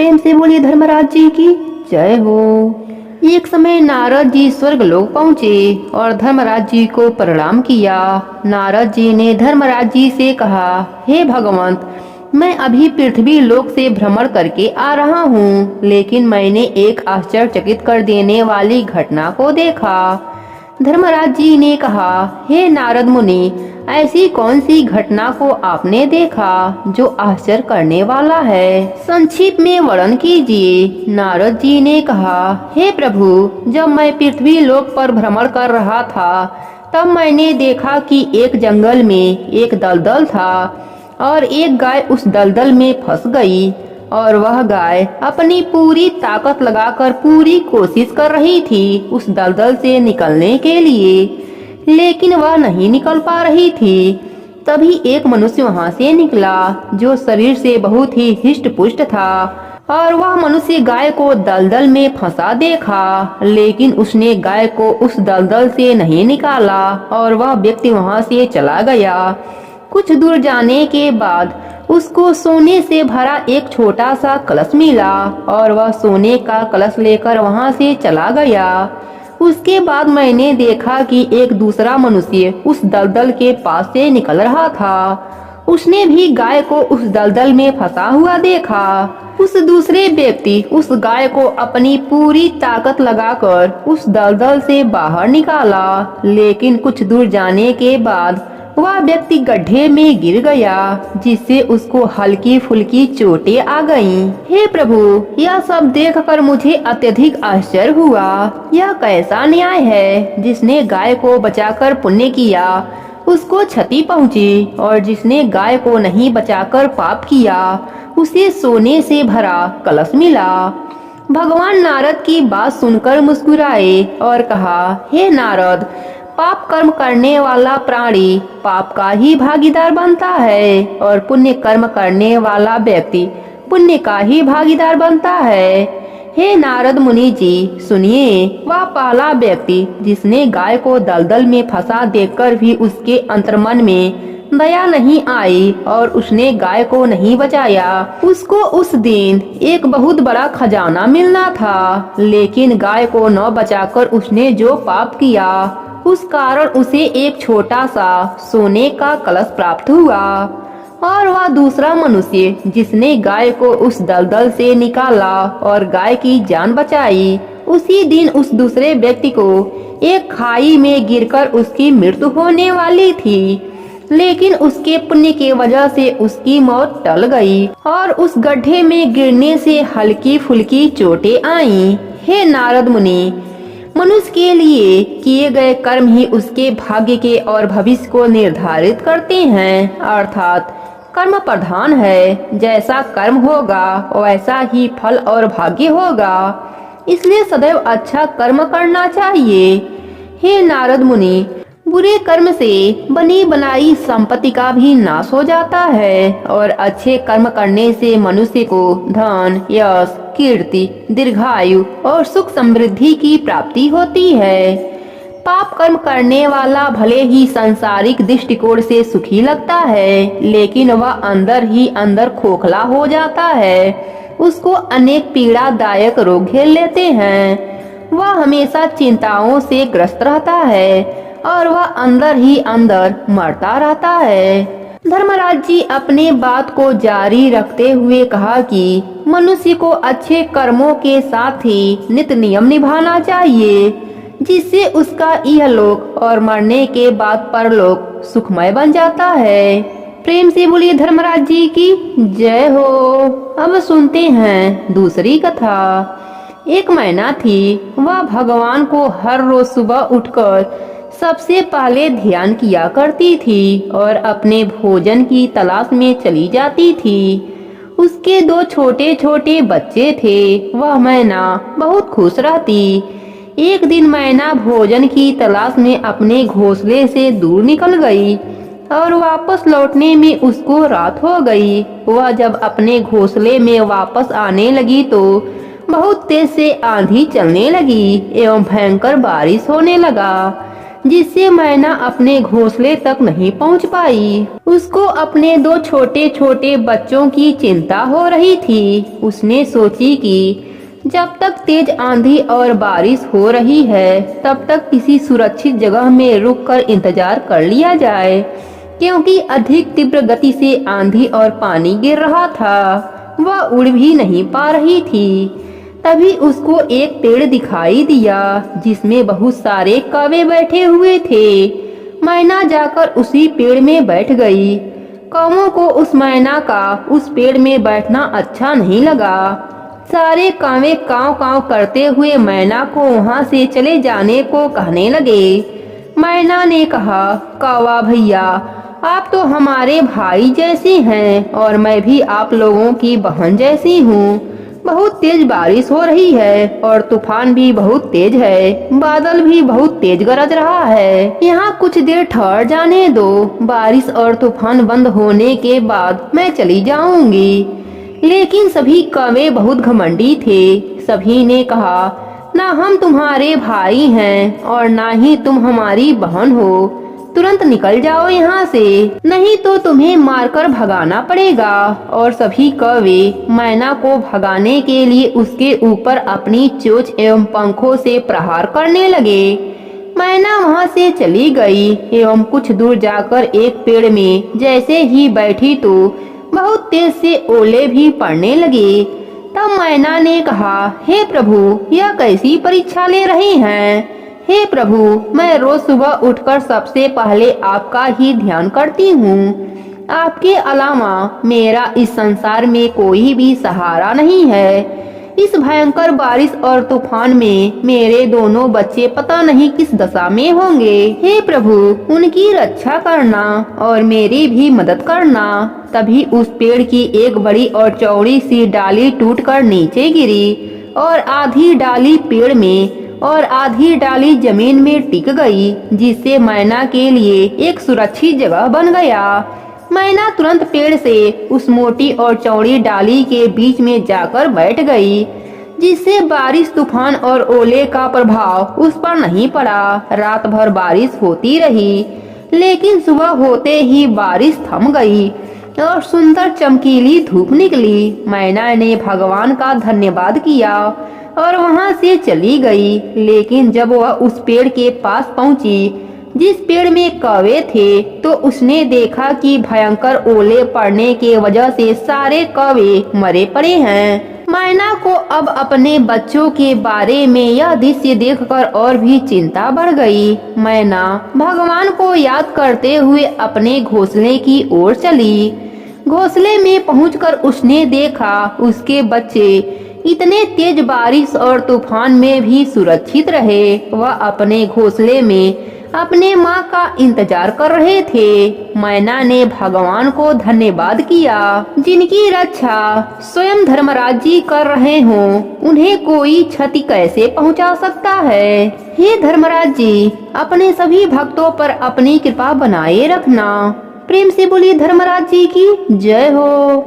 प्रेम से बोलिए धर्मराज जी की जय हो। एक समय नारद जी स्वर्गलोक पहुँचे और धर्मराज जी को प्रणाम किया। नारद जी ने धर्मराज जी से कहा, हे भगवंत, मैं अभी पृथ्वी लोक से भ्रमण करके आ रहा हूँ, लेकिन मैंने एक आश्चर्यचकित कर देने वाली घटना को देखा। धर्मराज जी ने कहा, हे नारद मुनि, ऐसी कौन सी घटना को आपने देखा जो आश्चर्य करने वाला है? संक्षिप्त में वर्णन कीजिए। नारद जी ने कहा, हे प्रभु, जब मैं पृथ्वी लोक पर भ्रमण कर रहा था तब मैंने देखा कि एक जंगल में एक दलदल था और एक गाय उस दलदल में फंस गई और वह गाय अपनी पूरी ताकत लगाकर पूरी कोशिश कर रही थी उस दलदल से निकलने के लिए, लेकिन वह नहीं निकल पा रही थी। तभी एक मनुष्य वहां से निकला जो शरीर से बहुत ही हिष्ट पुष्ट था और वह मनुष्य गाय को दलदल में फंसा देखा, लेकिन उसने गाय को उस दलदल से नहीं निकाला और वह व्यक्ति वहां से चला गया। कुछ दूर जाने के बाद उसको सोने से भरा एक छोटा सा कलश मिला और वह सोने का कलश लेकर वहां से चला गया। उसके बाद मैंने देखा कि एक दूसरा मनुष्य उस दलदल के पास से निकल रहा था। उसने भी गाय को उस दलदल में फंसा हुआ देखा। उस दूसरे व्यक्ति उस गाय को अपनी पूरी ताकत लगाकर उस दलदल से बाहर निकाला, लेकिन कुछ दूर जाने के बाद वह व्यक्ति गड्ढे में गिर गया, जिससे उसको हल्की फुल्की चोटें आ गईं। हे प्रभु, यह सब देखकर मुझे अत्यधिक आश्चर्य हुआ। यह कैसा न्याय है? जिसने गाय को बचाकर पुण्य किया उसको क्षति पहुँची और जिसने गाय को नहीं बचाकर पाप किया उसे सोने से भरा कलश मिला। भगवान नारद की बात सुनकर मुस्कुराए और कहा, हे नारद, पाप कर्म करने वाला प्राणी पाप का ही भागीदार बनता है और पुण्य कर्म करने वाला व्यक्ति पुण्य का ही भागीदार बनता है। हे नारद मुनि जी, सुनिए, वह पहला व्यक्ति जिसने गाय को दलदल में फंसा देखकर भी उसके अंतर्मन में दया नहीं आई और उसने गाय को नहीं बचाया, उसको उस दिन एक बहुत बड़ा खजाना मिलना था, लेकिन गाय को न बचाकर उसने जो पाप किया उस कारण उसे एक छोटा सा सोने का कलश प्राप्त हुआ। और वह दूसरा मनुष्य जिसने गाय को उस दलदल से निकाला और गाय की जान बचाई, उसी दिन उस दूसरे व्यक्ति को एक खाई में गिरकर उसकी मृत्यु होने वाली थी, लेकिन उसके पुण्य की वजह से उसकी मौत टल गई और उस गड्ढे में गिरने से हल्की फुल्की चोटें आईं। हे नारद मुनि, मनुष्य के लिए किए गए कर्म ही उसके भाग्य के और भविष्य को निर्धारित करते हैं, अर्थात कर्म प्रधान है। जैसा कर्म होगा वैसा ही फल और भाग्य होगा, इसलिए सदैव अच्छा कर्म करना चाहिए। हे नारद मुनि, बुरे कर्म से बनी बनाई संपत्ति का भी नाश हो जाता है और अच्छे कर्म करने से मनुष्य को धन, यश, कीर्ति, दीर्घायु और सुख समृद्धि की प्राप्ति होती है। पाप कर्म करने वाला भले ही सांसारिक दृष्टिकोण से सुखी लगता है, लेकिन वह अंदर ही अंदर खोखला हो जाता है। उसको अनेक पीड़ादायक रोग घेर लेते हैं। वह हमेशा चिंताओं से ग्रस्त रहता है और वह अंदर ही अंदर मरता रहता है। धर्मराज जी अपने बात को जारी रखते हुए कहा कि मनुष्य को अच्छे कर्मों के साथ ही नित्य नियम निभाना चाहिए, जिससे उसका इहलोक और मरने के बाद परलोक सुखमय बन जाता है। प्रेम से बोलिए धर्मराज जी की जय हो। अब सुनते हैं दूसरी कथा। एक मैना थी, वह भगवान को हर रोज सुबह उठकर सबसे पहले ध्यान किया करती थी और अपने भोजन की तलाश में चली जाती थी। उसके दो छोटे छोटे बच्चे थे। वह मैना बहुत खुश रहती। एक दिन मैना भोजन की तलाश में अपने घोंसले से दूर निकल गई और वापस लौटने में उसको रात हो गई। वह जब अपने घोंसले में वापस आने लगी तो बहुत तेज से आंधी चलने लगी एवं भयंकर बारिश होने लगा। जिससे मैना अपने घोंसले तक नहीं पहुंच पाई। उसको अपने दो छोटे छोटे बच्चों की चिंता हो रही थी। उसने सोची कि जब तक तेज आंधी और बारिश हो रही है तब तक किसी सुरक्षित जगह में रुककर इंतजार कर लिया जाए, क्योंकि अधिक तीव्र गति से आंधी और पानी गिर रहा था। वह उड़ भी नहीं पा रही थी। तभी उसको एक पेड़ दिखाई दिया जिसमें बहुत सारे कौवे बैठे हुए थे। मैना जाकर उसी पेड़ में बैठ गई। कौवों को उस मैना का उस पेड़ में बैठना अच्छा नहीं लगा। सारे कौवे कांव कांव करते हुए मैना को वहां से चले जाने को कहने लगे। मैना ने कहा, कौवा भैया, आप तो हमारे भाई जैसे हैं और मैं भी आप लोगों की बहन जैसी हूँ। बहुत तेज बारिश हो रही है और तूफान भी बहुत तेज है। बादल भी बहुत तेज गरज रहा है। यहाँ कुछ देर ठहर जाने दो। बारिश और तूफान बंद होने के बाद मैं चली जाऊंगी। लेकिन सभी कौवे बहुत घमंडी थे। सभी ने कहा, ना हम तुम्हारे भाई हैं और ना ही तुम हमारी बहन हो। तुरंत निकल जाओ यहाँ से, नहीं तो तुम्हें मारकर भगाना पड़ेगा। और सभी कौवे मैना को भगाने के लिए उसके ऊपर अपनी चोंच एवं पंखों से प्रहार करने लगे। मैना वहाँ से चली गई एवं कुछ दूर जाकर एक पेड़ में जैसे ही बैठी तो बहुत तेज से ओले भी पड़ने लगे। तब मैना ने कहा, हे प्रभु, यह कैसी परीक्षा ले रहे हैं? हे प्रभु, मैं रोज सुबह उठकर सबसे पहले आपका ही ध्यान करती हूँ। आपके अलावा मेरा इस संसार में कोई भी सहारा नहीं है। इस भयंकर बारिश और तूफान में मेरे दोनों बच्चे पता नहीं किस दशा में होंगे। हे प्रभु, उनकी रक्षा करना और मेरी भी मदद करना। तभी उस पेड़ की एक बड़ी और चौड़ी सी डाली टूटकर नीचे गिरी और आधी डाली पेड़ में और आधी डाली जमीन में टिक गई, जिससे मैना के लिए एक सुरक्षित जगह बन गया। मैना तुरंत पेड़ से उस मोटी और चौड़ी डाली के बीच में जाकर बैठ गई, जिससे बारिश, तूफान और ओले का प्रभाव उस पर नहीं पड़ा। रात भर बारिश होती रही, लेकिन सुबह होते ही बारिश थम गई और सुंदर चमकीली धूप निकली। मैना ने भगवान का धन्यवाद किया और वहां से चली गई। लेकिन जब वह उस पेड़ के पास पहुंची जिस पेड़ में कौवे थे, तो उसने देखा कि भयंकर ओले पड़ने के वजह से सारे कौवे मरे पड़े हैं। मैना को अब अपने बच्चों के बारे में यह दृश्य देखकर और भी चिंता बढ़ गई। मैना भगवान को याद करते हुए अपने घोंसले की ओर चली। घोंसले में पहुंचकर उसने देखा उसके बच्चे इतने तेज बारिश और तूफान में भी सुरक्षित रहे। वह अपने घोंसले में अपने माँ का इंतजार कर रहे थे। मैना ने भगवान को धन्यवाद किया, जिनकी रक्षा स्वयं धर्मराज जी कर रहे हों, उन्हें कोई क्षति कैसे पहुँचा सकता है। हे धर्मराज जी, अपने सभी भक्तों पर अपनी कृपा बनाए रखना। प्रेम से बोलिए धर्मराज जी की जय हो।